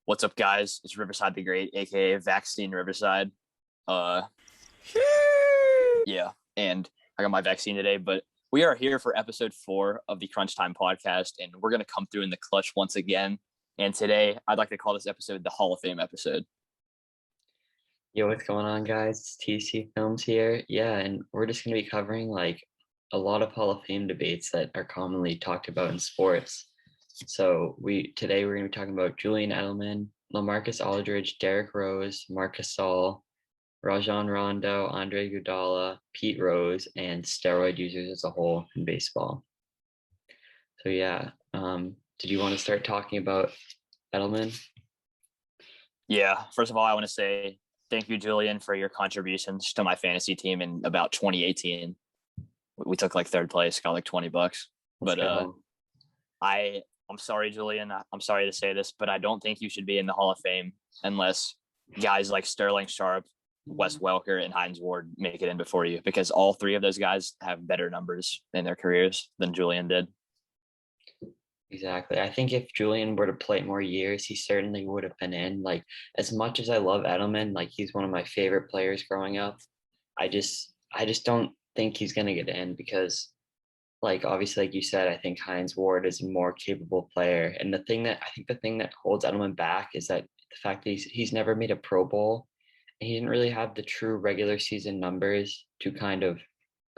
What's up, guys? It's Riverside the Great, aka Vaccine Riverside. Uh, yeah, and I got my vaccine today, but we are here for episode 4 of the Crunch Time podcast, and we're gonna come through in the clutch once again. And today, I'd like to call this episode the Hall of Fame episode. Yo, what's going on, guys? It's TC Films here. Yeah, and we're just going to be covering like a lot of Hall of Fame debates that are commonly talked about in sports. So today we're going to be talking about Julian Edelman, LaMarcus Aldridge, Derrick Rose, Pau Gasol, Rajon Rondo, Andre Iguodala, Pete Rose, and steroid users as a whole in baseball. So yeah, did you want to start talking about Edelman? Yeah, first of all, I want to say thank you, Julian, for your contributions to my fantasy team in about 2018. We took like third place, got like $20. But I'm sorry, Julian. I'm sorry to say this, but I don't think you should be in the Hall of Fame unless guys like Sterling Sharp, Wes Welker, and Hines Ward make it in before you, because all three of those guys have better numbers in their careers than Julian did. Exactly. I think if Julian were to play more years, he certainly would have been in. Like, as much as I love Edelman, like he's one of my favorite players growing up. I just don't think he's gonna get in because, like, obviously, like you said, I think Hines Ward is a more capable player. And the thing that holds Edelman back is that the fact that he's never made a Pro Bowl, and he didn't really have the true regular season numbers to kind of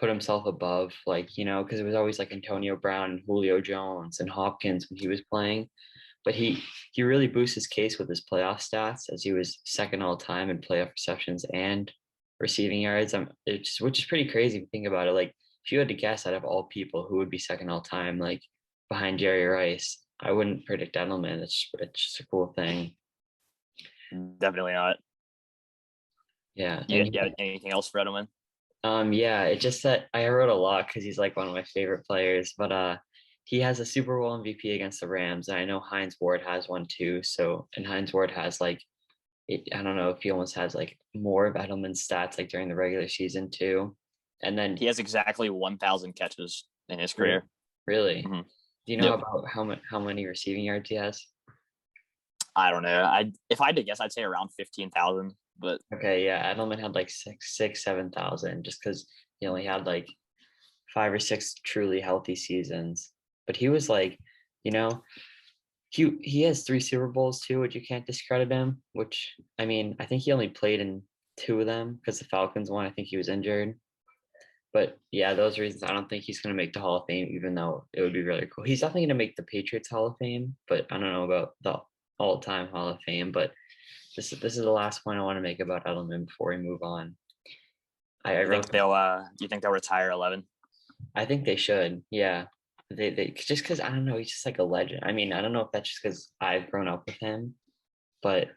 put himself above, like, because it was always like Antonio Brown and Julio Jones and Hopkins when he was playing. But he really boosted his case with his playoff stats, as he was second all time in playoff receptions and receiving yards. Which is pretty crazy if you think about it. Like, if you had to guess out of all people who would be second all time, like behind Jerry Rice, I wouldn't predict Edelman. It's just a cool thing. Definitely not. Yeah. Yeah. Anything else for Edelman? Yeah, it's just that I wrote a lot because he's like one of my favorite players, but he has a Super Bowl MVP against the Rams, and I know Hines Ward has one too. So, and Hines Ward has like, I don't know if he almost has like more of Edelman's stats like during the regular season too. And then he has exactly 1,000 catches in his career. Really? Mm-hmm. Do you know about how many receiving yards he has? I don't know. If I had to guess, I'd say around 15,000. But okay, yeah, Edelman had like 7,000 just because he only had like 5 or 6 truly healthy seasons. But he was like, he has 3 Super Bowls too, which you can't discredit him. Which, I mean, I think he only played in 2 of them because the Falcons one, I think he was injured. But yeah, those reasons, I don't think he's going to make the Hall of Fame, even though it would be really cool. He's definitely going to make the Patriots Hall of Fame, but I don't know about the all-time Hall of Fame. But this is the last point I want to make about Edelman before we move on. You think they'll retire 11? I think they should. Yeah, they just because I don't know, he's just like a legend. I mean, I don't know if that's just because I've grown up with him, but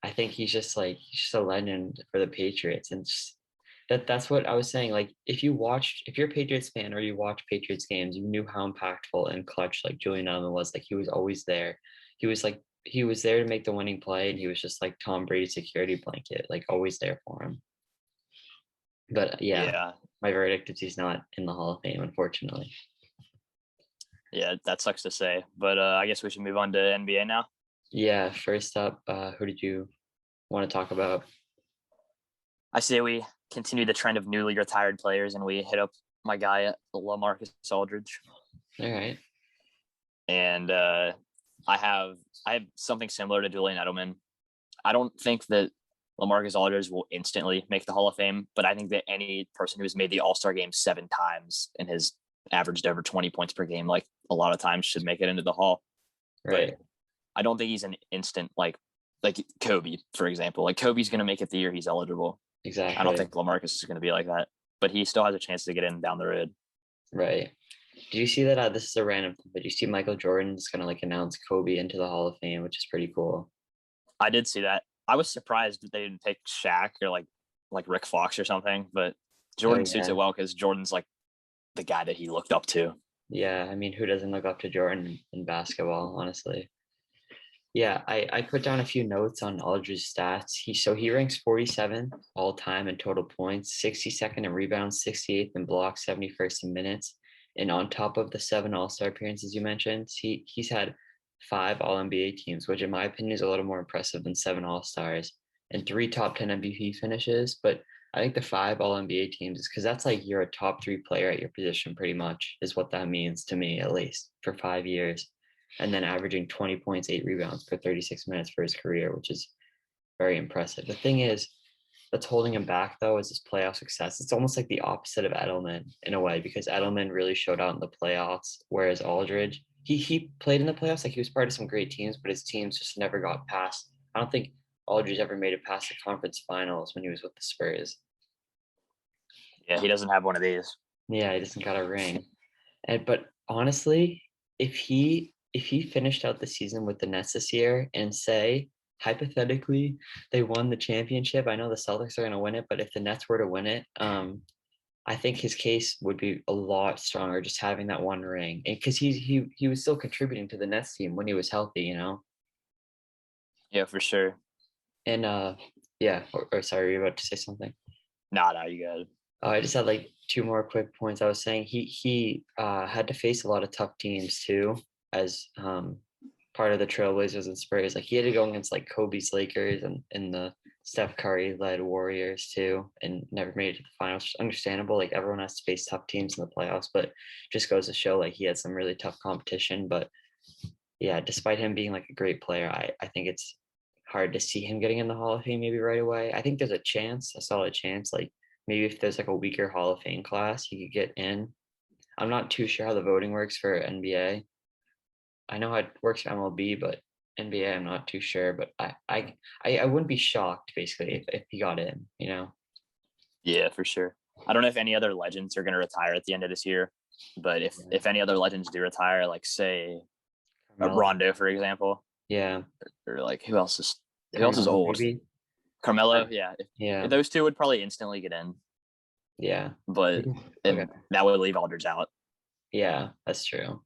I think he's just a legend for the Patriots, and that's what I was saying. Like, if you're a Patriots fan or you watch Patriots games, you knew how impactful and clutch like Julian Edelman was. Like, he was always there. He was there to make the winning play, and he was just like Tom Brady's security blanket, like always there for him. But yeah, my verdict is he's not in the Hall of Fame, unfortunately. Yeah, that sucks to say, but I guess we should move on to NBA now. Yeah, first up, who did you want to talk about? I say we continue the trend of newly retired players, and we hit up my guy LaMarcus Aldridge. All right. And I have something similar to Julian Edelman. I don't think that LaMarcus Aldridge will instantly make the Hall of Fame, but I think that any person who's made the All-Star game 7 times and has averaged over 20 points per game, like a lot of times, should make it into the Hall. Right. But I don't think he's an instant like Kobe, for example. Like, Kobe's going to make it the year he's eligible. Exactly. I don't think LaMarcus is going to be like that, but he still has a chance to get in down the road. Right. Did you see that? This is a random thing, but you see Michael Jordan's going to like announce Kobe into the Hall of Fame, which is pretty cool. I did see that. I was surprised that they didn't pick Shaq or like Rick Fox or something, but Jordan suits it well because Jordan's like the guy that he looked up to. Yeah, I mean, who doesn't look up to Jordan in basketball, honestly? Yeah, I put down a few notes on Aldridge's stats. He ranks 47th all time in total points, 62nd in rebounds, 68th in blocks, 71st in minutes. And on top of the 7 All-Star appearances you mentioned, he's had 5 All NBA teams, which in my opinion is a little more impressive than 7 All Stars and 3 top 10 MVP finishes. But I think the 5 All NBA teams is because that's like you're a top 3 player at your position, pretty much, is what that means to me, at least for 5 years. And then averaging 20 points, 8 rebounds per 36 minutes for his career, which is very impressive. The thing is, that's holding him back though is his playoff success. It's almost like the opposite of Edelman in a way, because Edelman really showed out in the playoffs, whereas Aldridge, he played in the playoffs, like he was part of some great teams, but his teams just never got past. I don't think Aldridge ever made it past the conference finals when he was with the Spurs. Yeah, he doesn't have one of these. Yeah, he doesn't got a ring. But honestly, if he finished out the season with the Nets this year and say hypothetically they won the championship, I know the Celtics are going to win it, but if the Nets were to win it, I think his case would be a lot stronger just having that one ring, because he was still contributing to the Nets team when he was healthy, you know. Yeah, for sure. And yeah, or sorry, you're about to say something. Nah, you got it. I just had like 2 more quick points. I was saying he had to face a lot of tough teams too, as part of the Trailblazers and Spurs. Like he had to go against like Kobe's Lakers and the Steph Curry led Warriors too, and never made it to the finals. Which is understandable. Like everyone has to face tough teams in the playoffs, but just goes to show like he had some really tough competition. But yeah, despite him being like a great player, I think it's hard to see him getting in the Hall of Fame maybe right away. I think there's a chance, a solid chance. Like maybe if there's like a weaker Hall of Fame class, he could get in. I'm not too sure how the voting works for NBA. I know how it works for MLB, but NBA, I'm not too sure. But I wouldn't be shocked basically if he got in, you know. Yeah, for sure. I don't know if any other legends are going to retire at the end of this year, but if any other legends do retire, like say Rondo, for example. Yeah. Or like who else is old? Maybe? Carmelo, yeah. Yeah. Those two would probably instantly get in. Yeah. But Okay. that would leave Aldridge out. Yeah, that's true.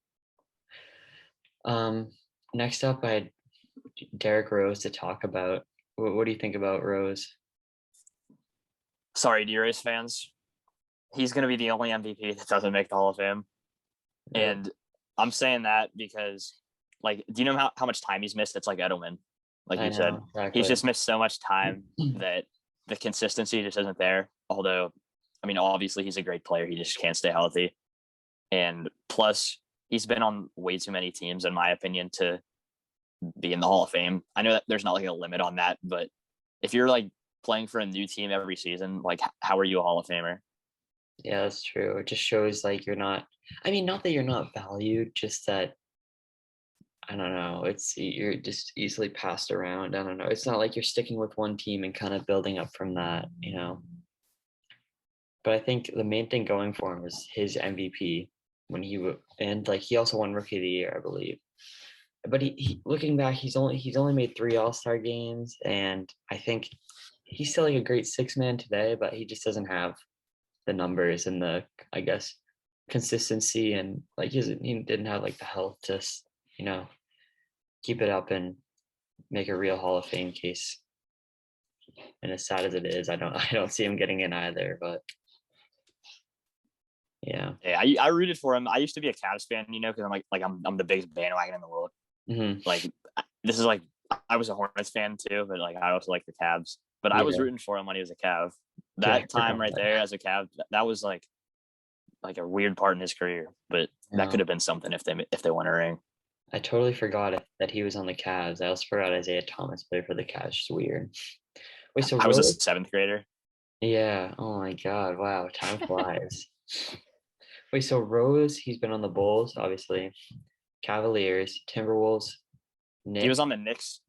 Next up, I had Derrick Rose to talk about. What do you think about Rose? Sorry, D Race fans. He's going to be the only MVP that doesn't make the Hall of Fame. Really? And I'm saying that because, like, do you know how much time he's missed? It's like Edelman, like you said. Exactly. He's just missed so much time that the consistency just isn't there. Although, I mean, obviously he's a great player. He just can't stay healthy. And plus, he's been on way too many teams, in my opinion, to be in the Hall of Fame. I know that there's not like a limit on that, but if you're like playing for a new team every season, like how are you a Hall of Famer? Yeah, that's true. It just shows like you're not, I mean, not that you're not valued, just that, I don't know, you're just easily passed around. I don't know. It's not like you're sticking with one team and kind of building up from that, you know. But I think the main thing going for him was his MVP when and like he also won Rookie of the Year, I believe. But he looking back, he's only made 3 All-Star games, and I think he's still like a great 6-man today, but he just doesn't have the numbers and the, I guess, consistency, and like he didn't have like the health to, you know, keep it up and make a real Hall of Fame case. And as sad as it is, I don't see him getting in either, but yeah. Yeah, I rooted for him. I used to be a Cavs fan, you know, because I'm the biggest bandwagon in the world. Mm-hmm. Like this is like I was a Hornets fan too, but like I also like the Cavs. But I was rooting for him when he was a Cav. That time right there as a Cav, that was like a weird part in his career. But that could have been something if they won a ring. I totally forgot that he was on the Cavs. I also forgot Isaiah Thomas played for the Cavs. Just weird. Wait, so I was a 7th grader. Yeah. Oh my God. Wow. Time flies. Wait, so Rose, he's been on the Bulls, obviously, Cavaliers, Timberwolves, Knicks. He was on the Knicks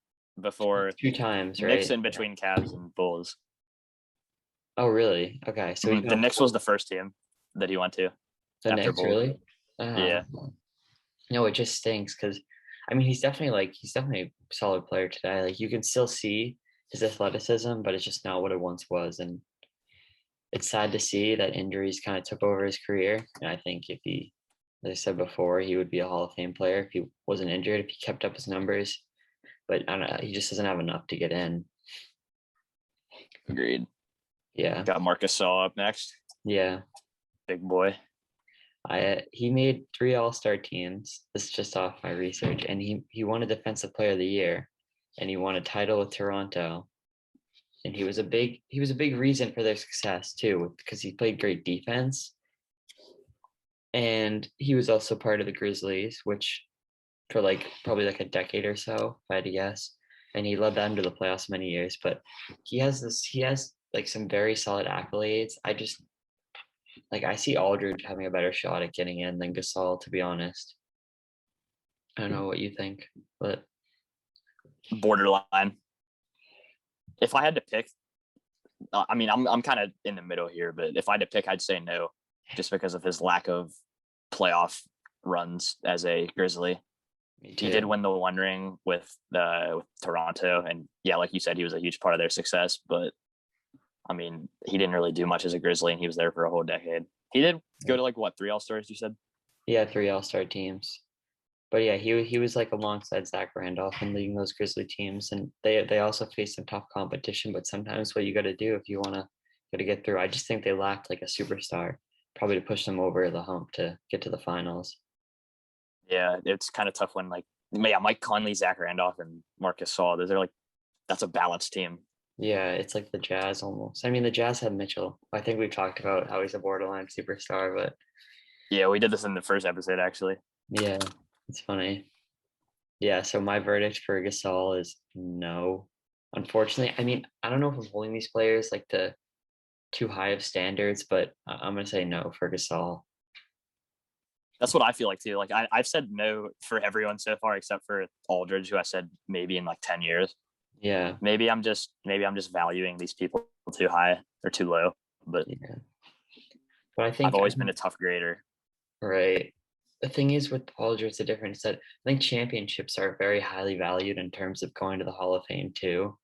before 2 times, right? Knicks in between Cavs and Bulls. Oh, really? Okay, so the Knicks was the first team that he went to. The Knicks, Bulls. Really? Yeah. No, it just stinks because, I mean, he's definitely a solid player today. Like you can still see his athleticism, but it's just not what it once was, and it's sad to see that injuries kind of took over his career. And I think if he, as I said before, he would be a Hall of Fame player if he wasn't injured, if he kept up his numbers. But I don't know, he just doesn't have enough to get in. Agreed. Yeah. Got Marcus Aldridge up next. Yeah. Big boy. He made 3 All-Star teams. This is just off my research, and he won a Defensive Player of the Year, and he won a title with Toronto. And he was a big reason for their success too, because he played great defense. And he was also part of the Grizzlies, which for like probably like a decade or so, if I had to guess. And he led them to the playoffs many years. But he has like some very solid accolades. I see Aldridge having a better shot at getting in than Gasol, to be honest. I don't know what you think, but Borderline. If I had to pick, I mean, I'm kind of in the middle here, but if I had to pick, I'd say no, just because of his lack of playoff runs as a Grizzly. me He did too. win the One Ring with Toronto, and yeah, like you said, he was a huge part of their success. But I mean, he didn't really do much as a Grizzly, and he was there for a whole decade. He did go to like what 3 All-Stars? You said? He had 3 All-Star teams. But yeah, he was like alongside Zach Randolph and leading those Grizzly teams, and they also faced some tough competition. But sometimes what you got to do if you got to get through. I just think they lacked like a superstar, probably to push them over the hump to get to the finals. Yeah, it's kind of tough when like yeah, Mike Conley, Zach Randolph, and Marcus Gasol. Those are like that's a balanced team. Yeah, it's like the Jazz almost. I mean, the Jazz had Mitchell. I think we've talked about how he's a borderline superstar, but Yeah, we did this in the first episode actually. yeah, it's funny. Yeah, so my verdict for Gasol is no. Unfortunately, I mean, I don't know if I'm holding these players like the too high of standards, but I'm gonna say no for Gasol. That's what I feel like too. Like I've said no for everyone so far except for Aldridge, who I said maybe in like 10 years. Yeah, Maybe I'm just valuing these people too high or too low. But yeah. But I I've think always been a tough grader. right. The thing is with Aldridge, the difference that I think championships are very highly valued in terms of going to the Hall of Fame too.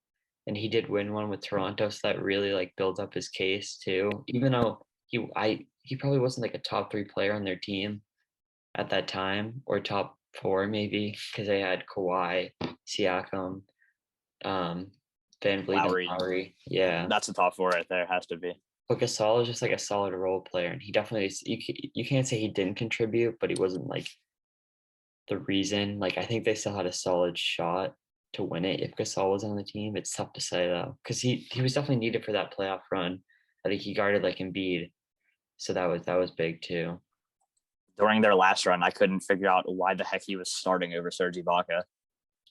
And he did win one with Toronto, so that really like builds up his case too. Even though he probably wasn't like a top 3 player on their team at that time, or top 4 maybe, because they had Kawhi, Siakam, um, Van Vliet, and Lowry, Lowry. Yeah, that's the top four right there. Has to be. but Gasol is just like a solid role player, and he definitely you can't say he didn't contribute, but he wasn't like the reason. Like I think they still had a solid shot to win it if Gasol was on the team. It's tough to say though, because he was definitely needed for that playoff run. I think he guarded like Embiid, so that was big too. During their last run, I couldn't figure out why the heck he was starting over Serge Ibaka.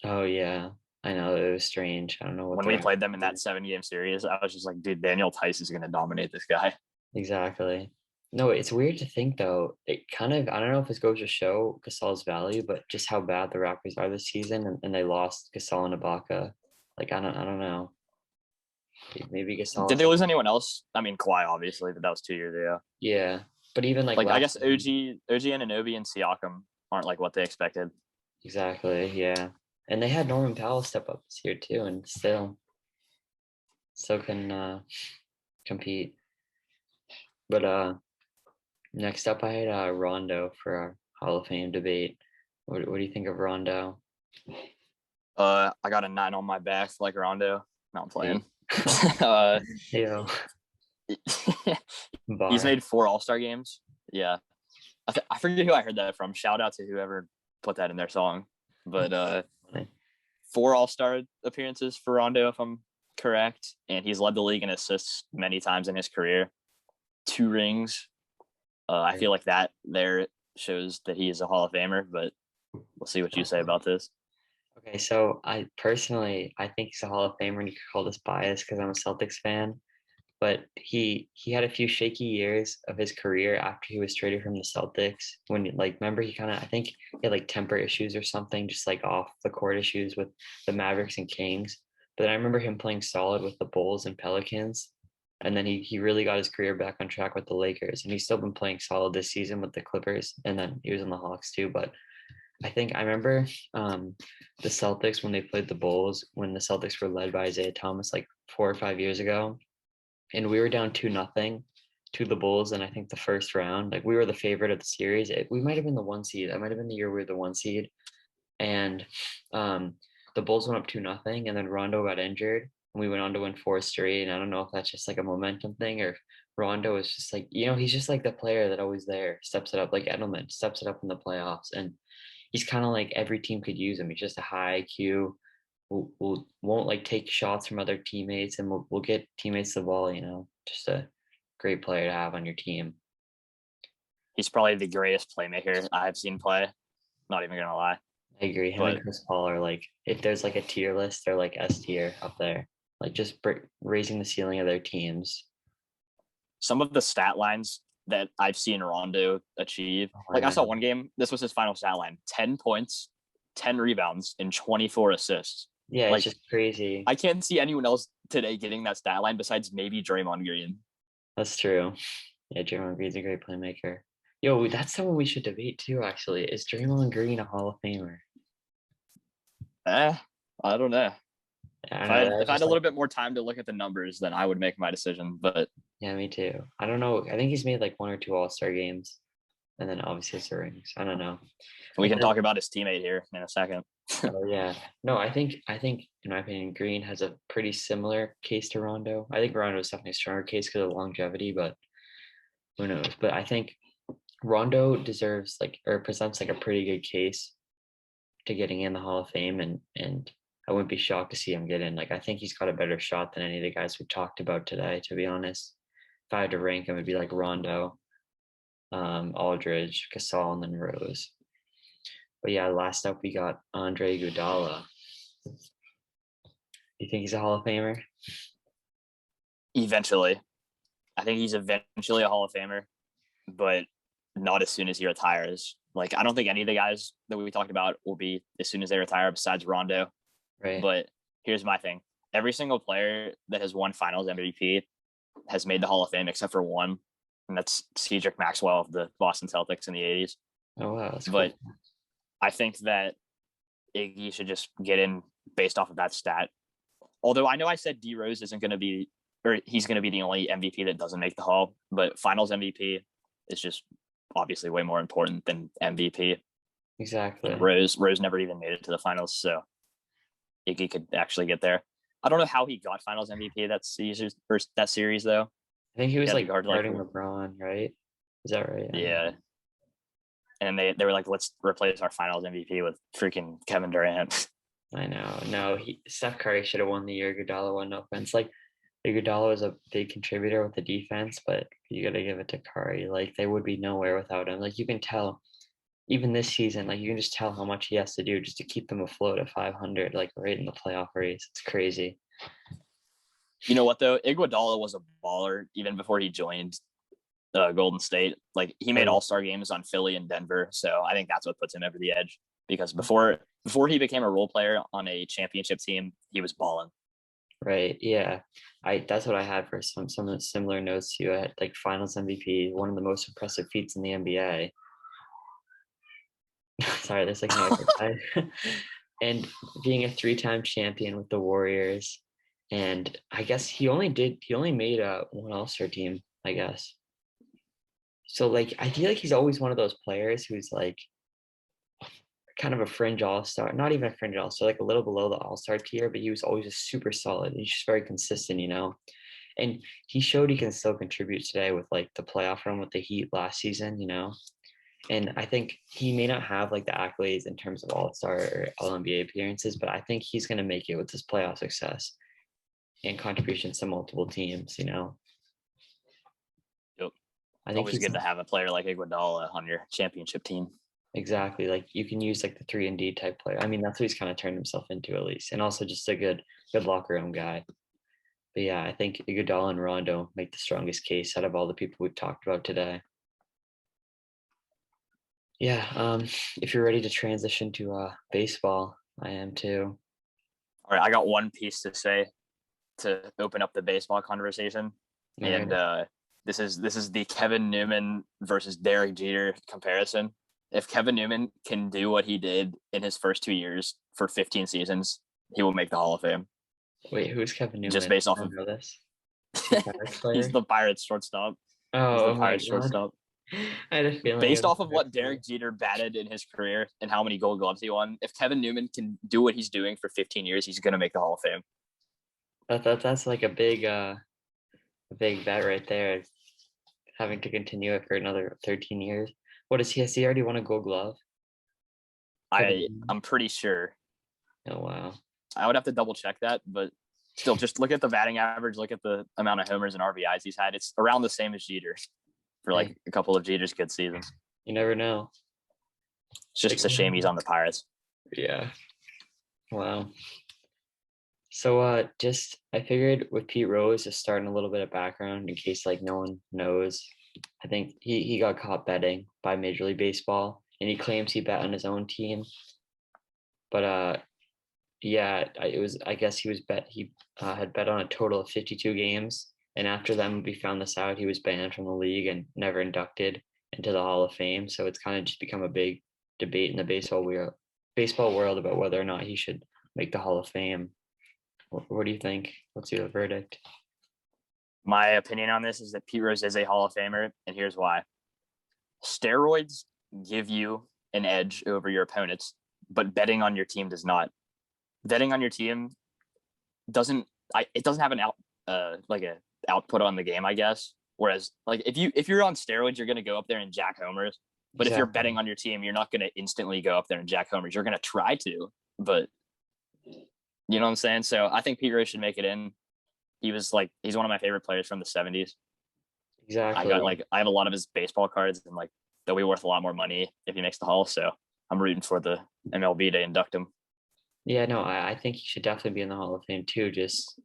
Oh yeah, I know it was strange. I don't know what When the we played them in that 7-game series, I was just like, dude, Daniel Tice is going to dominate this guy. exactly. No, it's weird to think though. It kind of I don't know if this goes to show Gasol's value, but just how bad the Raptors are this season, and they lost Gasol and Ibaka. Like I don't know. Maybe Gasol Did is they lose anyone else? I mean, Kawhi, obviously, but that was 2 years ago. yeah, but even like Like, I last guess season, OG Anunoby and Siakam aren't like what they expected. exactly, yeah. And they had Norman Powell step up this year too, and still can compete. But next up, I had Rondo for our Hall of Fame debate. What do you think of Rondo? I got a 9 on my back like Rondo. No, I'm Hey, playing. uh, yo, he's bar. made 4 All-Star games. Yeah. I forget who I heard that from. Shout out to whoever put that in their song. But 4 All-Star appearances for Rondo, if I'm correct. And he's led the league in assists many times in his career. 2 rings. I feel like that there shows that he is a Hall of Famer, but we'll see what you say about this. Okay, so I personally I think he's a Hall of Famer, and you could call this bias because I'm a Celtics fan. But he had a few shaky years of his career after he was traded from the Celtics. When like remember he kind of I think he had like temper issues or something, just like off the court issues with the Mavericks and Kings. But then I remember him playing solid with the Bulls and Pelicans. And then he really got his career back on track with the Lakers. And he's still been playing solid this season with the Clippers. And then he was in the Hawks too. But I remember the Celtics when they played the Bulls, when the Celtics were led by Isaiah Thomas like 4 or 5 years ago, and we were down 2-0 to the Bulls. And I think the first round, like we were the favorite of the series. We might have been the 1 seed. That might have been the year we were the 1 seed. And the Bulls went up 2-0, and then Rondo got injured. and we went on to win 4 straight. And I don't know if that's just like a momentum thing or if Rondo is just like, he's just like the player that always there, steps it up, like Edelman steps it up in the playoffs. And he's kind of like every team could use him. He's just a high IQ. Won't like take shots from other teammates, and we'll get teammates the ball. Just a great player to have on your team. He's probably the greatest playmaker I've seen play. Not even gonna lie. I agree. Him and Chris Paul are like, if there's like a tier list, they're like S tier up there. Like just raising the ceiling of their teams. Some of the stat lines that I've seen Rondo achieve, I saw one game. This was his final stat line: 10 points, 10 rebounds, and 24 assists. Yeah, it's just crazy. I can't see anyone else today getting that stat line besides maybe Draymond Green. That's true. Yeah, Draymond Green's a great playmaker. Yo, that's someone we should debate too, actually. Is Draymond Green a Hall of Famer? I don't know. If I had a little bit more time to look at the numbers, then I would make my decision. But yeah, me too. I don't know. I think he's made like 1 or 2 All-Star games, and then obviously his rings. I don't know. We can talk about his teammate here in a second. Oh yeah. No, I think in my opinion, Green has a pretty similar case to Rondo. I think Rondo is definitely a stronger case because of longevity, but who knows? But I think Rondo deserves or presents like a pretty good case to getting in the Hall of Fame, and I wouldn't be shocked to see him get in. Like, I think he's got a better shot than any of the guys we talked about today, to be honest. If I had to rank him, it'd be like Rondo, Aldridge, Gasol, and then Rose. But yeah, last up we got Andre Iguodala. You think he's a Hall of Famer? Eventually. I think he's eventually a Hall of Famer, but not as soon as he retires. Like, I don't think any of the guys that we talked about will be as soon as they retire besides Rondo. Right. But here's my thing. Every single player that has won Finals MVP has made the Hall of Fame except for one, and that's Cedric Maxwell of the Boston Celtics in the 80s. Oh, wow. That's but cool. I think that Iggy should just get in based off of that stat. Although I know I said D Rose isn't going to be, or he's going to be the only MVP that doesn't make the Hall, but Finals MVP is just obviously way more important than MVP. Exactly. And Rose never even made it to the finals, so Iggy could actually get there. I don't know how he got Finals MVP that series though. I think he was guarding LeBron, right? Is that right? Yeah. And they were like, let's replace our Finals MVP with freaking Kevin Durant. I know. No, Steph Curry should have won the year Iguodala won. No offense. Like, Iguodala was a big contributor with the defense, but you got to give it to Curry. Like, they would be nowhere without him. Like, you can tell, even this season, like, you can just tell how much he has to do just to keep them afloat at 500, like, right in the playoff race. It's crazy. You know what, though? Iguodala was a baller even before he joined Golden State. Like, he made all-star games on Philly and Denver, so I think that's what puts him over the edge. Because before he became a role player on a championship team, he was balling. Right. Yeah. That's what I had for some similar notes to you. I had like Finals MVP, one of the most impressive feats in the NBA. Sorry, there's like no and being a 3-time champion with the Warriors. And I guess he only made one All-Star team, I guess. So like I feel like he's always one of those players who's like kind of a fringe all-star, not even a fringe all-star, like a little below the all-star tier, but he was always just super solid. He's just very consistent, and he showed he can still contribute today with like the playoff run with the Heat last season, and I think he may not have like the accolades in terms of all-star or all-NBA appearances, but I think he's going to make it with his playoff success and contributions to multiple teams, Yep. I think always good to have a player like Iguodala on your championship team. Exactly. Like you can use like the 3-and-D type player. I mean, that's what he's kind of turned himself into at least. And also just a good locker room guy. But yeah, I think Iguodala and Rondo make the strongest case out of all the people we've talked about today. Yeah. If you're ready to transition to baseball, I am too. All right. I got one piece to say to open up the baseball conversation. All and right. This is the Kevin Newman versus Derek Jeter comparison. If Kevin Newman can do what he did in his first 2 years for 15 seasons, he will make the Hall of Fame. Wait, who's Kevin Newman? Just based off of this. He's the Pirates shortstop. Oh, the Pirates shortstop. I had a feeling. Based off of what Derek Jeter batted in his career and how many Gold Gloves he won, if Kevin Newman can do what he's doing for 15 years, he's going to make the Hall of Fame. That's like a big bet right there. Having to continue it for another 13 years. What is he? Has he already won a Gold Glove for the team? I'm pretty sure. Oh wow. I would have to double check that, but still, just look at the batting average, look at the amount of homers and RBIs he's had. It's around the same as Jeter for like a couple of Jeter's good seasons. You never know. It's just a shame he's on the Pirates. Yeah. Wow. So just I figured with Pete Rose just starting a little bit of background in case like no one knows. I think he got caught betting by Major League Baseball and he claims he bet on his own team. But yeah, it was I guess he had bet on a total of 52 games and after then we found this out he was banned from the league and never inducted into the Hall of Fame. So it's kind of just become a big debate in the baseball world about whether or not he should make the Hall of Fame. What do you think? What's your verdict? My opinion on this is that Pete Rose is a Hall of Famer, and here's why. Steroids give you an edge over your opponents, but betting on your team does not. Betting on your team doesn't have an output on the game, I guess. Whereas like if you're on steroids, you're gonna go up there and jack homers. But if you're betting on your team, you're not gonna instantly go up there and jack homers. You're gonna try to, but you know what I'm saying? So I think Pete Rose should make it in. He's one of my favorite players from the 70s. Exactly. I have a lot of his baseball cards and like they'll be worth a lot more money if he makes the Hall. So I'm rooting for the MLB to induct him. Yeah, no, I think he should definitely be in the Hall of Fame too. Just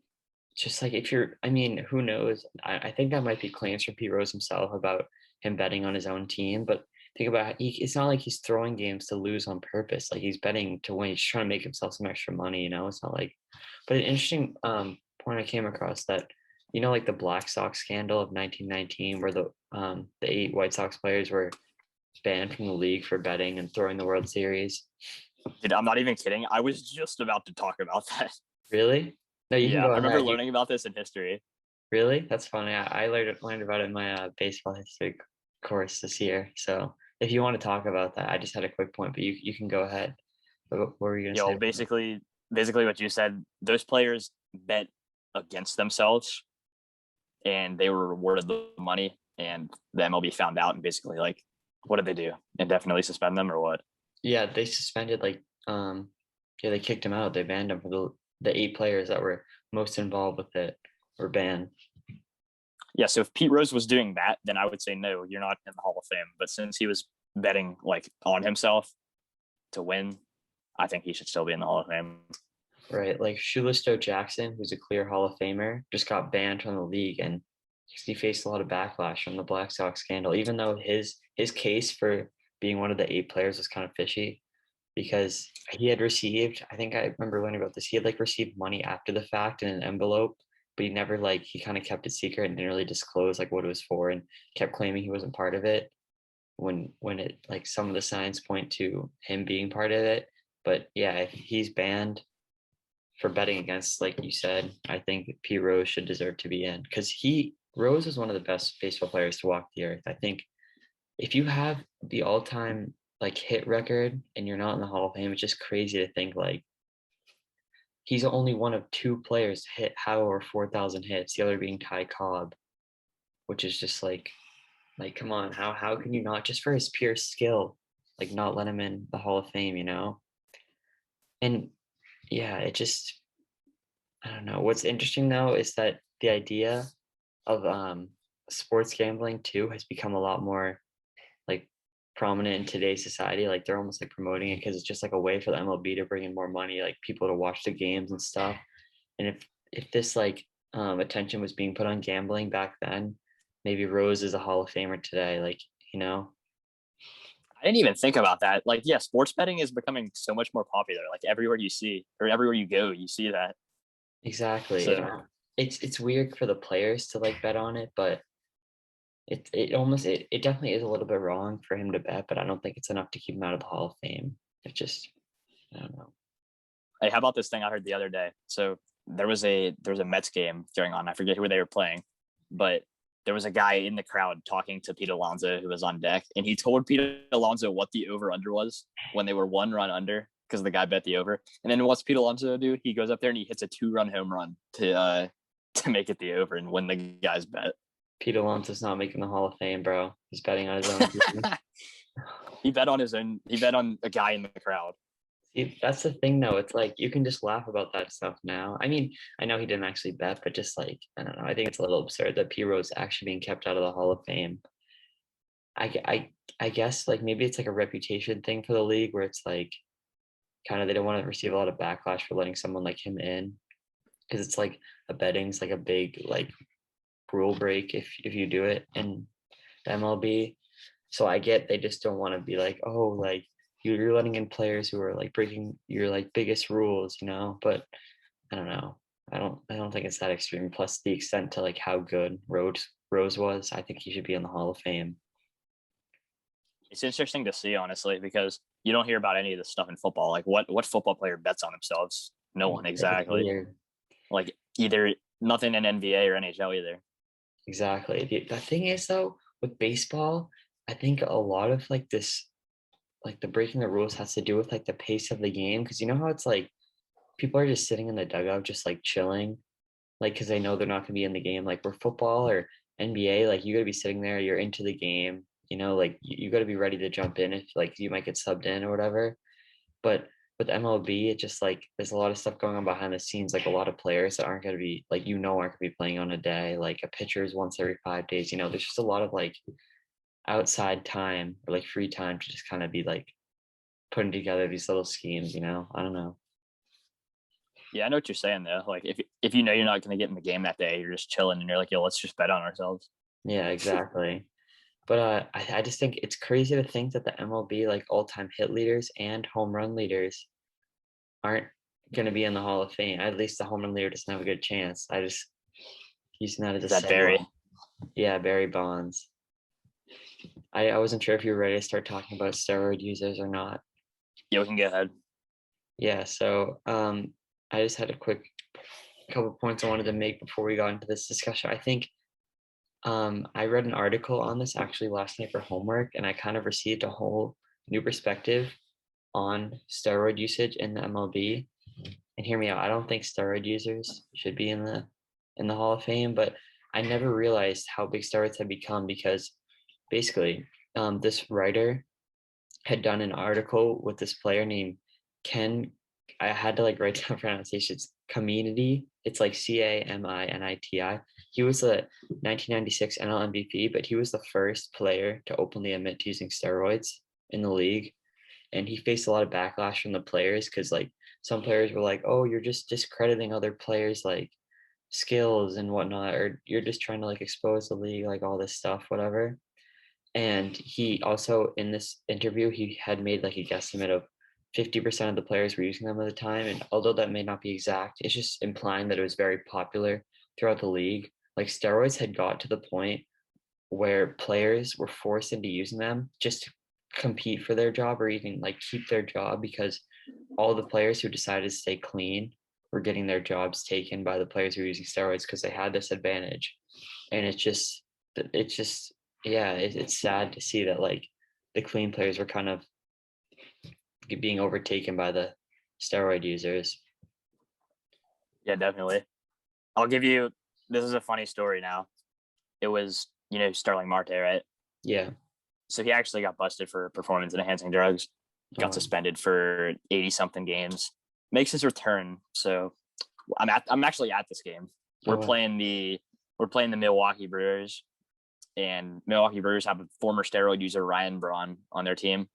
like if you're, I mean, who knows? I think that might be claims from Pete Rose himself about him betting on his own team. But think about it's not like he's throwing games to lose on purpose. Like he's betting to win. He's trying to make himself some extra money. It's not like. But an interesting point I came across that like the Black Sox scandal of 1919, where the 8 White Sox players were banned from the league for betting and throwing the World Series. Dude, I'm not even kidding. I was just about to talk about that. Really? No, you can go I remember ahead. learning about this in history. Really? That's funny. I learned about it in my baseball history course this year. So if you want to talk about that, I just had a quick point, but you can go ahead. What were you going to say? Basically what you said, those players bet against themselves and they were rewarded the money and the MLB found out and basically like, what did they do? Indefinitely suspend them or what? Yeah, they suspended they kicked him out. They banned him for the 8 players that were most involved with it were banned. Yeah, so if Pete Rose was doing that, then I would say no, you're not in the Hall of Fame. But since he was betting like on himself to win, I think he should still be in the Hall of Fame. Right, like Shoeless Joe Jackson, who's a clear Hall of Famer, just got banned from the league, and he faced a lot of backlash from the Black Sox scandal. Even though his case for being one of the 8 players was kind of fishy, because he had received, I think I remember learning about this, he had received money after the fact in an envelope, but he never he kind of kept it secret and didn't really disclose what it was for and kept claiming he wasn't part of it when it some of the signs point to him being part of it. But yeah, if he's banned for betting against, like you said, I think Pete Rose should deserve to be in because Rose is one of the best baseball players to walk the earth. I think if you have the all-time hit record and you're not in the Hall of Fame, it's just crazy to think he's only one of 2 players to hit over 4,000 hits, the other being Ty Cobb, which is just come on, how can you not, just for his pure skill, not let him in the Hall of Fame, And yeah, it just, I don't know. What's interesting though is that the idea of sports gambling too has become a lot more prominent in today's society. They're almost promoting it because it's just a way for the MLB to bring in more money, people to watch the games and stuff. And if this attention was being put on gambling back then, maybe Rose is a Hall of Famer today. I didn't even think about that. Yeah, sports betting is becoming so much more popular. Everywhere you see or everywhere you go, you see that. Exactly. So, it's weird for the players to bet on it, but it definitely is a little bit wrong for him to bet, but I don't think it's enough to keep him out of the Hall of Fame. It's just, I don't know. Hey, how about this thing I heard the other day? So there was a Mets game going on. I forget who they were playing, but there was a guy in the crowd talking to Pete Alonso who was on deck, and he told Pete Alonso what the over-under was when they were 1 run under because the guy bet the over. And then what's Pete Alonzo do? He goes up there and he hits a 2-run home run to make it the over and win the guy's bet. Pete Alonso's not making the Hall of Fame, bro. He's betting on his own team. He bet on his own. He bet on a guy in the crowd. See, that's the thing, though. It's like you can just laugh about that stuff now. I mean, I know he didn't actually bet, but just like, I don't know. I think it's a little absurd that P. Rose actually being kept out of the Hall of Fame. I guess like maybe it's like a reputation thing for the league where it's like kind of they don't want to receive a lot of backlash for letting someone like him in because it's like a betting's like a big like rule break if you do it in the MLB. So I get they just don't want to be like, oh, like you're letting in players who are like breaking your like biggest rules, you know. But I don't know. I don't think it's that extreme. Plus the extent to like how good Rose was, I think he should be in the Hall of Fame. It's interesting to see, honestly, because you don't hear about any of this stuff in football. Like what football player bets on themselves? No one, exactly. Like either nothing in NBA or NHL either. Exactly. The thing is though, with baseball, I think a lot of like this, like the breaking the rules has to do with like the pace of the game. Cause you know how it's like people are just sitting in the dugout, just like chilling, like, cause they know they're not gonna be in the game. Like for football or NBA, like you gotta be sitting there, you're into the game, you know, like you gotta be ready to jump in if like you might get subbed in or whatever. But with MLB, it just like there's a lot of stuff going on behind the scenes, like a lot of players that aren't gonna be like, you know, aren't gonna be playing on a day, like a pitcher's once every 5 days, you know, there's just a lot of like outside time or like free time to just kind of be like putting together these little schemes, you know. I don't know. Yeah, I know what you're saying though. Like if you know you're not going to get in the game that day, you're just chilling and you're like, yo, let's just bet on ourselves. Yeah, exactly. But I just think it's crazy to think that the MLB like all-time hit leaders and home run leaders aren't going to be in the Hall of Fame. At least the home run leader doesn't have a good chance. I just using that as a Is that Barry? Yeah, Barry Bonds. I wasn't sure if you were ready to start talking about steroid users or not. Yeah, we can go ahead. Yeah, so I just had a quick couple points I wanted to make before we got into this discussion. I think I read an article on this actually last night for homework, and I kind of received a whole new perspective on steroid usage in the MLB. And hear me out, I don't think steroid users should be in the Hall of Fame, but I never realized how big steroids had become because basically this writer had done an article with this player named Ken. I had to like write down pronunciations. Community. It's like CAMINITI. He was a 1996 NL MVP, but he was the first player to openly admit to using steroids in the league. And he faced a lot of backlash from the players because like some players were like, oh, you're just discrediting other players like skills and whatnot, or you're just trying to like expose the league, like all this stuff, whatever. And he also in this interview, he had made like a guesstimate of 50% of the players were using them at the time. And although that may not be exact, it's just implying that it was very popular throughout the league. Like steroids had got to the point where players were forced into using them just to compete for their job or even like keep their job because all the players who decided to stay clean were getting their jobs taken by the players who were using steroids because they had this advantage. And it's just yeah, it's sad to see that like the clean players were kind of being overtaken by the steroid users. Yeah, definitely. I'll give you, this is a funny story now. It was, you know, Starling Marte, right? Yeah. So he actually got busted for performance enhancing drugs, got suspended for 80 something games, makes his return. So I'm actually at this game. We're playing the Milwaukee Brewers, and Milwaukee Brewers have a former steroid user, Ryan Braun, on their team.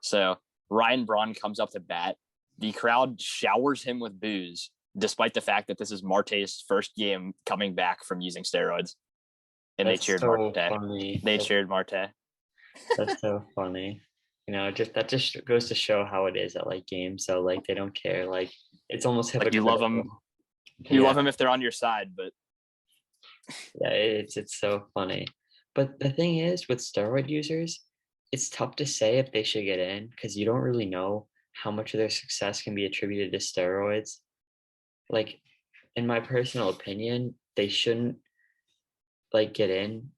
So Ryan Braun comes up to bat. The crowd showers him with booze, despite the fact that this is Marte's first game coming back from using steroids. And they cheered Marte. They cheered Marte. That's so funny. You know, that just goes to show how it is at like games. So like they don't care. Like it's almost hypocritical. Like you love them. You love them if they're on your side, but yeah, it's so funny. But the thing is, with steroid users, it's tough to say if they should get in because you don't really know how much of their success can be attributed to steroids. Like, in my personal opinion, they shouldn't like get in,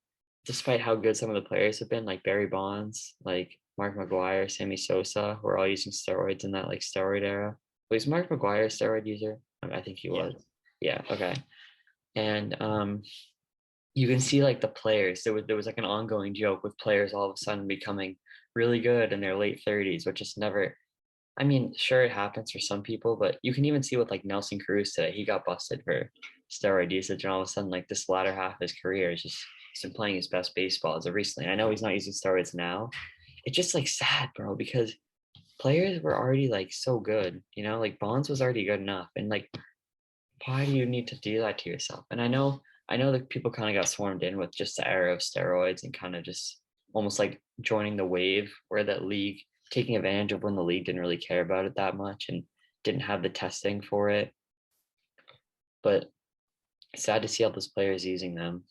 despite how good some of the players have been, like Barry Bonds. Like, Mark McGuire, Sammy Sosa were all using steroids in that like steroid era. Was Mark McGuire a steroid user? I think he was. Yeah. Okay. And you can see like the players. There was like an ongoing joke with players all of a sudden becoming really good in their late 30s, which is never. I mean, sure it happens for some people, but you can even see with like Nelson Cruz today. He got busted for steroid usage, and all of a sudden, like this latter half of his career is just he's been playing his best baseball as of recently. I know he's not using steroids now. It's just like sad, bro, because players were already like so good, like Bonds was already good enough, and like why do you need to do that to yourself? And I know that people kind of got swarmed in with just the era of steroids and kind of just almost like joining the wave where that league taking advantage of when the league didn't really care about it that much and didn't have the testing for it. But it's sad to see all those players using them.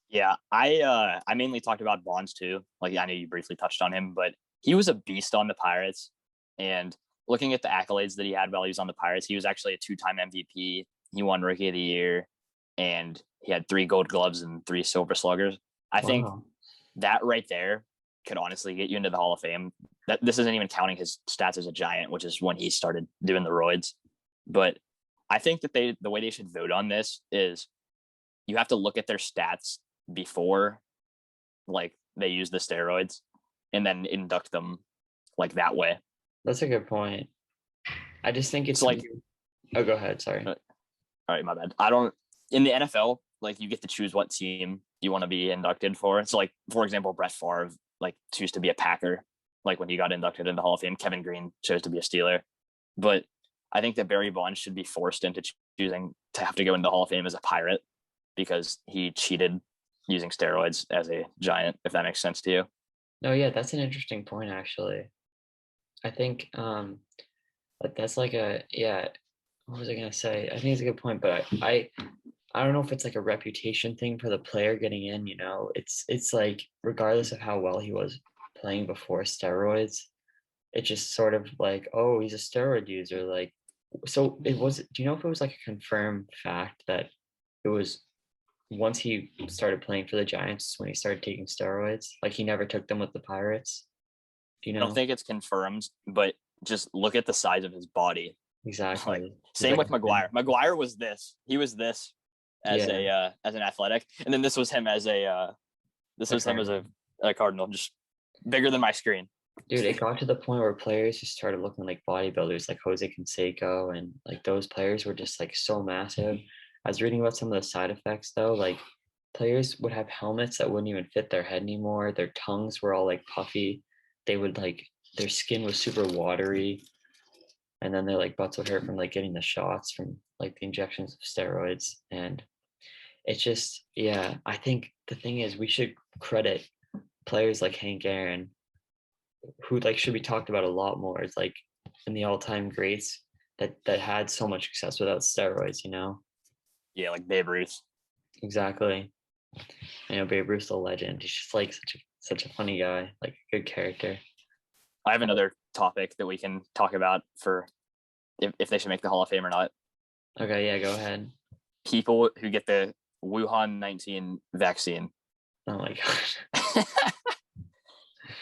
Yeah, I mainly talked about Bonds too. Like I know you briefly touched on him, but he was a beast on the Pirates. And looking at the accolades that he had while he was on the Pirates, he was actually a 2-time MVP. He won Rookie of the Year, and he had 3 Gold Gloves and 3 Silver Sluggers. I think that right there could honestly get you into the Hall of Fame. That this isn't even counting his stats as a Giant, which is when he started doing the roids. But I think that the way they should vote on this is you have to look at their stats before like they use the steroids and then induct them like that way. That's a good point. I just think it's like, oh, go ahead. Sorry. All right, my bad. In the NFL, like you get to choose what team you want to be inducted for. So like, for example, Brett Favre like chose to be a Packer, like when he got inducted into the Hall of Fame. Kevin Green chose to be a Steeler. But I think that Barry Bonds should be forced into choosing to have to go into the Hall of Fame as a Pirate because he cheated using steroids as a Giant, if that makes sense to you. No, yeah, that's an interesting point, actually. I think that's like what was I gonna say? I think it's a good point, but I don't know if it's like a reputation thing for the player getting in, it's like regardless of how well he was playing before steroids, it's just sort of like, oh, he's a steroid user. Like, so do you know if it was like a confirmed fact that it was once he started playing for the Giants when he started taking steroids? Like he never took them with the Pirates? Do you know? I don't think it's confirmed, but just look at the size of his body. Exactly. Like, same with McGuire. McGuire was this. He was this as as an athletic, and then this was him as a Cardinal, just bigger than my screen. Dude, it got to the point where players just started looking like bodybuilders, like Jose Canseco, and like those players were just like so massive. I was reading about some of the side effects though, like players would have helmets that wouldn't even fit their head anymore. Their tongues were all like puffy. They would like their skin was super watery, and then their like butts would hurt from like getting the shots from like the injections of steroids. And it's just, yeah, I think the thing is we should credit players like Hank Aaron, who like should be talked about a lot more. It's like in the all-time greats that had so much success without steroids, Yeah, like Babe Ruth. Exactly. I know Babe Ruth's a legend. He's just like such a funny guy, like a good character. I have another topic that we can talk about for if they should make the Hall of Fame or not. Okay, yeah, go ahead. People who get the Wuhan 19 vaccine. Oh my gosh.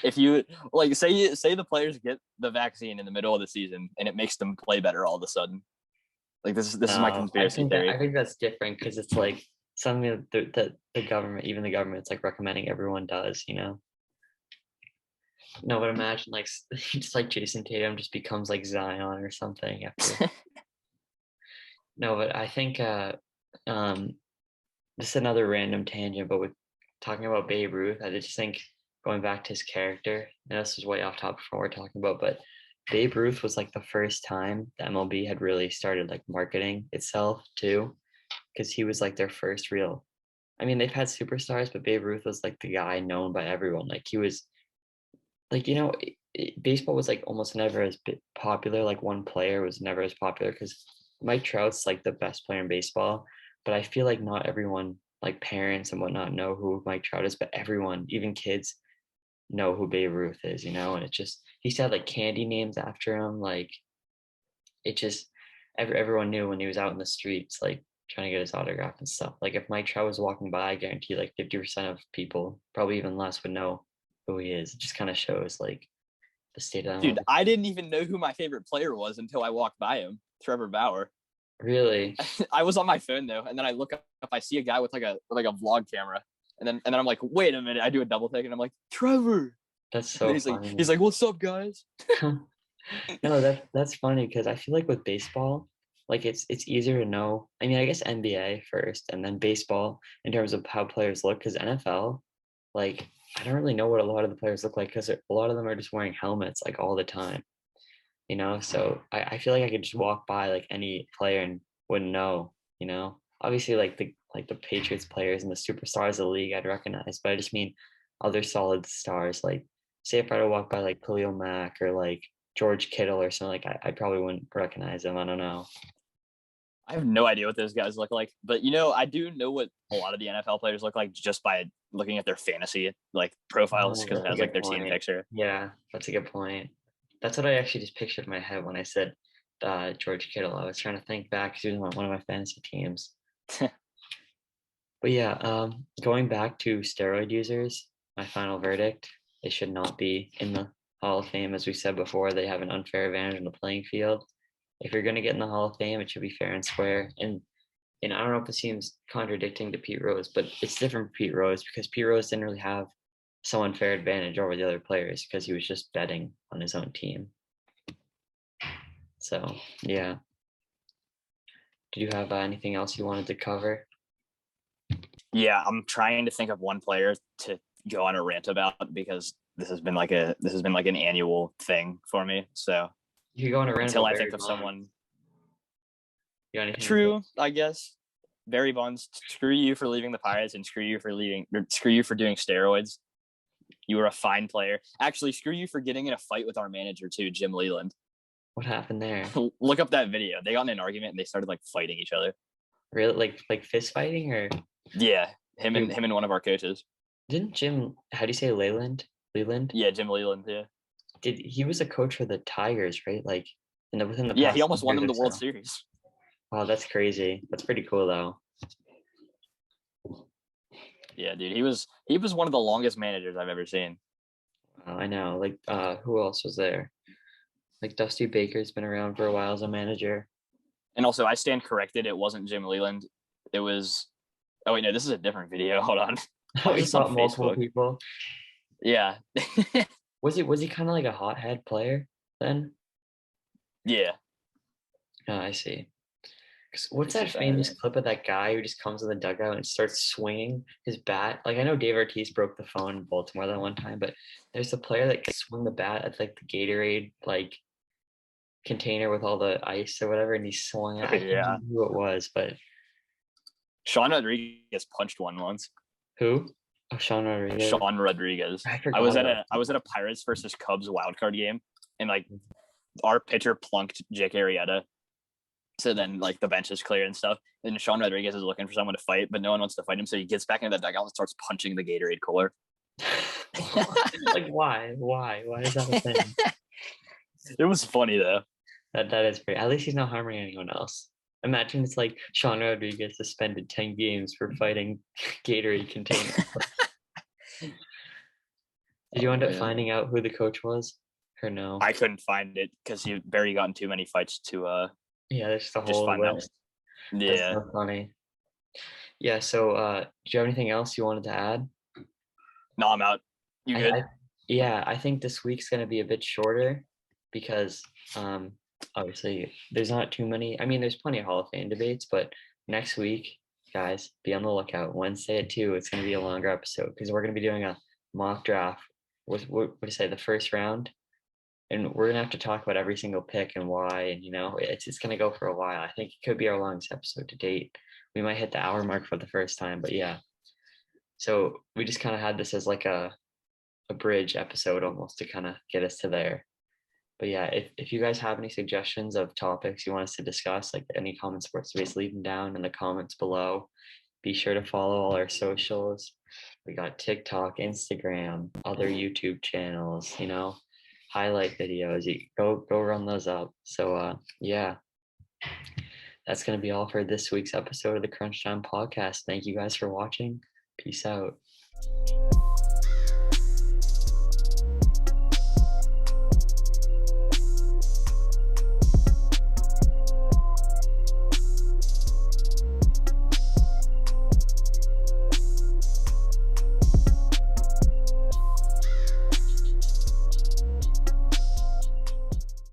If you like say the players get the vaccine in the middle of the season and it makes them play better all of a sudden. Like this is my conspiracy theory. I think that's different because it's like something that the government, even the government's like recommending everyone does, No, but imagine like just like Jason Tatum just becomes like Zion or something after. No, but I think this is another random tangent, but with talking about Babe Ruth, I just think going back to his character, and this is way off topic from what we're talking about, but Babe Ruth was like the first time the MLB had really started like marketing itself too, because he was like their first real. I mean, they've had superstars, but Babe Ruth was like the guy known by everyone. Like he was, like baseball was like almost never as popular. Like one player was never as popular because Mike Trout's like the best player in baseball, but I feel like not everyone, like parents and whatnot, know who Mike Trout is, but everyone, even kids, know who Babe Ruth is, and it just he used to have like candy names after him. Like it just everyone knew when he was out in the streets, like trying to get his autograph and stuff. Like if Mike Trout was walking by, I guarantee like 50% of people, probably even less, would know who he is. It just kind of shows like the state of Dude, I didn't even know who my favorite player was until I walked by him, Trevor Bauer. Really? I was on my phone though, and then I look up, I see a guy with like a vlog camera, and then I'm like, wait a minute, I do a double take, and I'm like, Trevor. That's so funny. He's like, what's up, guys? No, that's funny because I feel like with baseball, like it's easier to know. I mean, I guess NBA first, and then baseball in terms of how players look. Because NFL, like I don't really know what a lot of the players look like because a lot of them are just wearing helmets like all the time. So I feel like I could just walk by like any player and wouldn't know. Obviously like the Patriots players and the superstars of the league I'd recognize, but I just mean other solid stars. Like say if I were to walk by like Khalil Mack or like George Kittle or something, like I probably wouldn't recognize them. I don't know. I have no idea what those guys look like, but I do know what a lot of the NFL players look like just by looking at their fantasy like profiles because it has like their team picture. Yeah, that's a good point. That's what I actually just pictured in my head when I said George Kittle. I was trying to think back because he was one of my fantasy teams. But yeah, going back to steroid users, my final verdict: they should not be in the Hall of Fame. As we said before, they have an unfair advantage in the playing field. If you're going to get in the Hall of Fame, it should be fair and square. And I don't know if it seems contradicting to Pete Rose, but it's different for Pete Rose because Pete Rose didn't really have some unfair advantage over the other players because he was just betting on his own team. So, yeah. Did you have anything else you wanted to cover? Yeah, I'm trying to think of one player to go on a rant about because this has been like an annual thing for me. So you go on a rant until I think of someone. True, I guess. Barry Bonds, screw you for leaving the Pirates and screw you for doing steroids. You were a fine player. Actually, screw you for getting in a fight with our manager too, Jim Leland. What happened there? Look up that video. They got in an argument and they started like fighting each other. Really? Like fist fighting or? Yeah, him and one of our coaches. Didn't Jim? How do you say Leland? Leland? Yeah, Jim Leland. Yeah. He was a coach for the Tigers, right? Like within the he almost won them the World Series. Wow, that's crazy. That's pretty cool though. Yeah, dude, he was one of the longest managers I've ever seen. I know. Like, who else was there? Like Dusty Baker's been around for a while as a manager. And also, I stand corrected. It wasn't Jim Leland. It was. Oh wait, no, this is a different video. Hold on. Oh, you saw multiple people. Yeah. Was he kind of like a hothead player then? Yeah. Oh, I see. What's that famous clip of that guy who just comes in the dugout and starts swinging his bat? Like I know Dave Ortiz broke the phone in Baltimore that one time, but there's a player that can swing the bat at like the Gatorade like container with all the ice or whatever, and he swung it. I can't remember who it was, but Sean Rodriguez punched one once. Who? Oh, Sean Rodriguez. Sean Rodriguez. I was at a Pirates versus Cubs wildcard game, and like our pitcher plunked Jake Arrieta. So then, like, the bench is clear and stuff. And Sean Rodriguez is looking for someone to fight, but no one wants to fight him. So he gets back into the dugout and starts punching the Gatorade cooler. Like, why? Why is that a thing? It was funny, though. That is great. At least he's not harming anyone else. Imagine it's like Sean Rodriguez suspended 10 games for fighting Gatorade containers. Did you end up finding out who the coach was or no? I couldn't find it because Barry got in too many fights to yeah, there's the whole list. Yeah. That's so funny. Yeah, so do you have anything else you wanted to add? No, I'm out. You good? I think this week's gonna be a bit shorter because obviously there's not too many. I mean, there's plenty of Hall of Fame debates, but next week, guys, be on the lookout. Wednesday at 2, it's gonna be a longer episode because we're gonna be doing a mock draft. What do you say, the first round? And we're gonna have to talk about every single pick and why, and it's gonna go for a while. I think it could be our longest episode to date. We might hit the hour mark for the first time, but yeah. So we just kind of had this as like a bridge episode almost to kind of get us to there. But yeah, if you guys have any suggestions of topics you want us to discuss, like any common sports debates, leave them down in the comments below. Be sure to follow all our socials. We got TikTok, Instagram, other YouTube channels, highlight videos. You go run those up. So yeah, that's gonna be all for this week's episode of the Crunch Time Podcast. Thank you guys for watching. Peace out.